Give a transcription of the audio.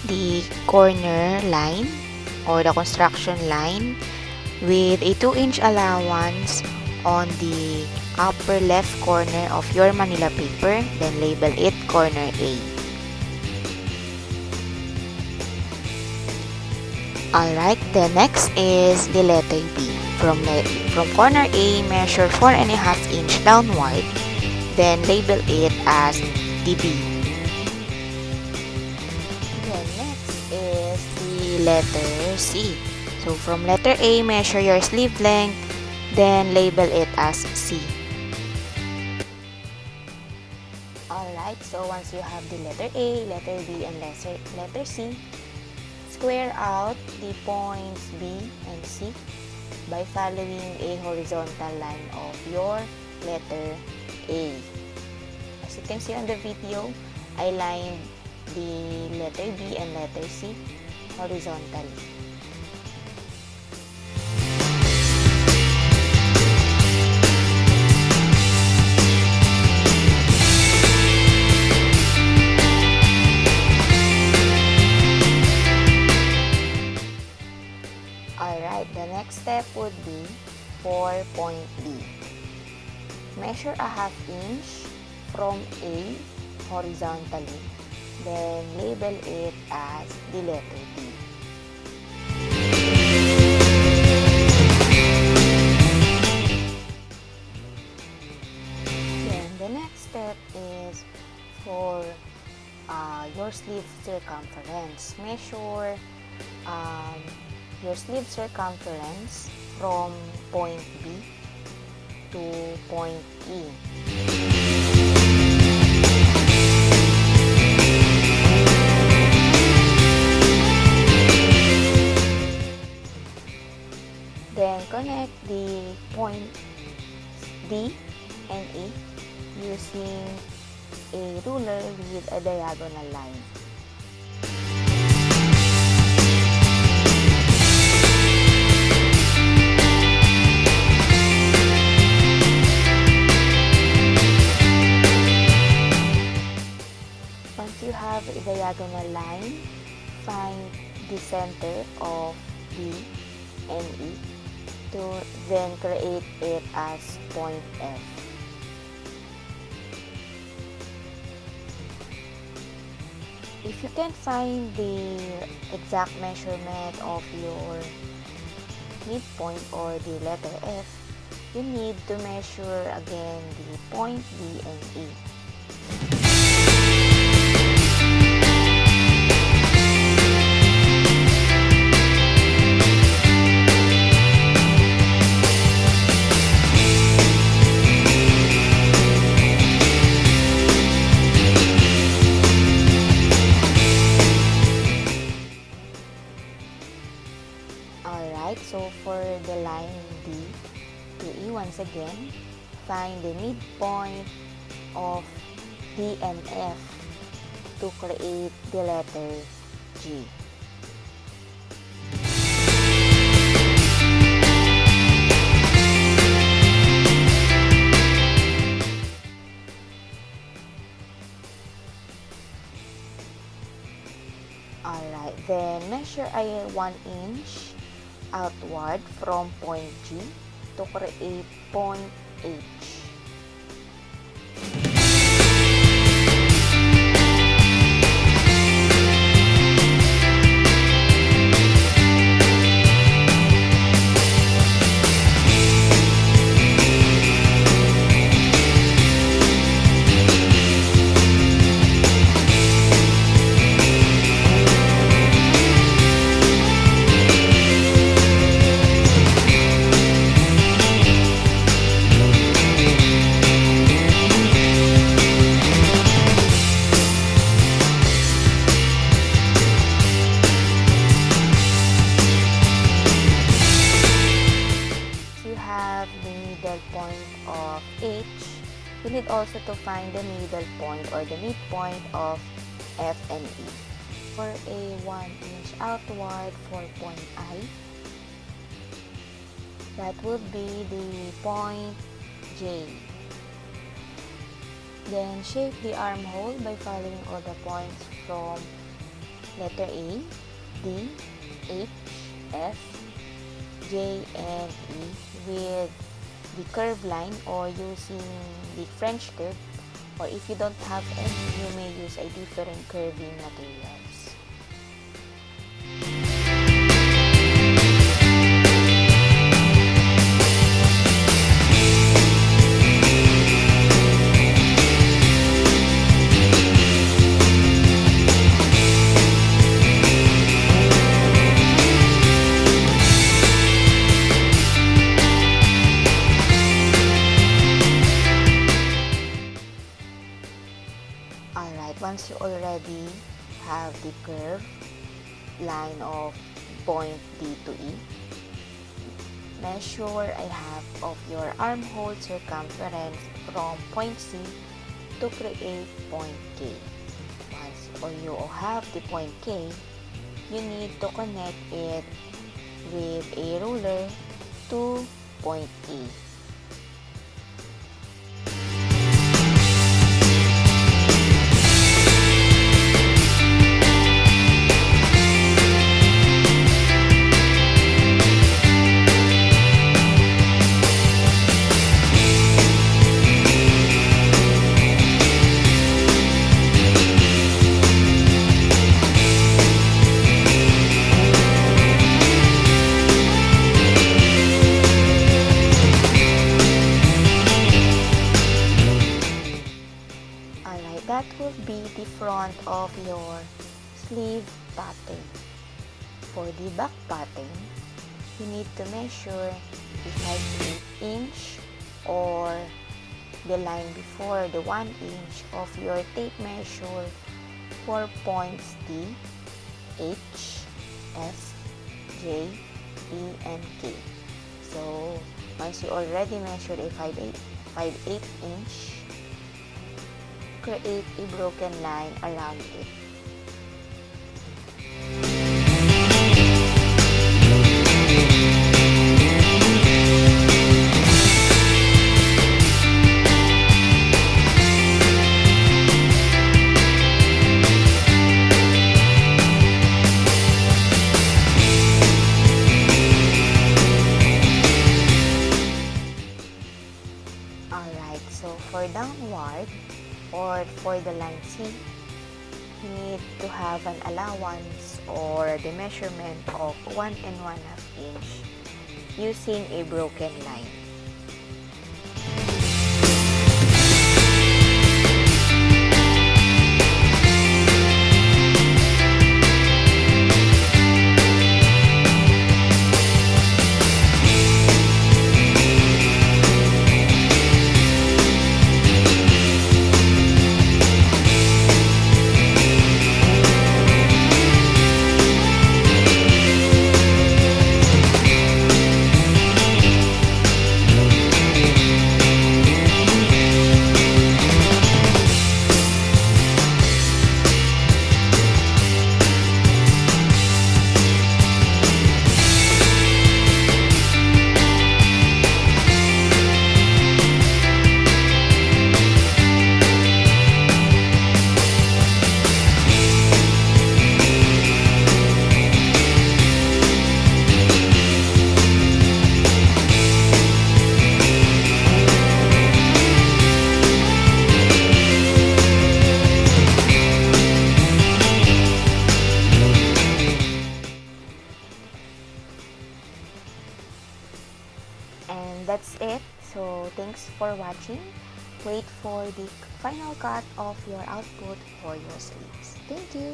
the corner line or the construction line with a 2-inch allowance on the upper left corner of your Manila paper, then label it corner A. Alright, the next is the letter B. From corner A, measure 4.5 inch downward, then label it as the B. Then next is the letter C. So from letter A, measure your sleeve length, then label it as C. Alright, so once you have the letter A, letter B, and letter C, square out the points B and C by following a horizontal line of your letter A. As you can see on the video, I lined the letter B and letter C horizontally. Alright, the next step would be for point D. Measure a 1/2 inch from A horizontally, then label it as the letter D. Then the next step is for your sleeve circumference. Measure your sleeve circumference from point B to point E. Then connect the point D and E using a ruler with a diagonal line. Once you have a diagonal line, find the center of D and E to then create it as point F. If you can't find the exact measurement of your midpoint or the letter F, you need to measure again the point D and E. Alright, so for the line D to E, once again, find the midpoint of D and F to create the letter G. Alright, then measure a 1 inch outward from point G to create point H. Point of H, you need also to find the middle point or the midpoint of F and E. For a 1 inch outward for point I, that would be the point J. Then shape the armhole by following all the points from letter A, D, H, F, J, and E with the curve line or using the French curve, or if you don't have any, you may use a different curving materials. Alright, once you already have the curve line of point D to E, measure a half of your armhole circumference from point C to create point K. Once you have the point K, you need to connect it with a ruler to point E. That will be the front of your sleeve pattern. For the back pattern, you need to measure the 5/8 inch or the line before the 1 inch of your tape measure for points D, H, F, J, E, and K. So, once you already measured a 5/8 inch, create a broken line around it. Alright, so for downward, or for the line C, you need to have an allowance or the measurement of 1 1/2 inch using a broken line. And that's it. So thanks for watching. Wait for the final cut of your output for your sleeves. Thank you.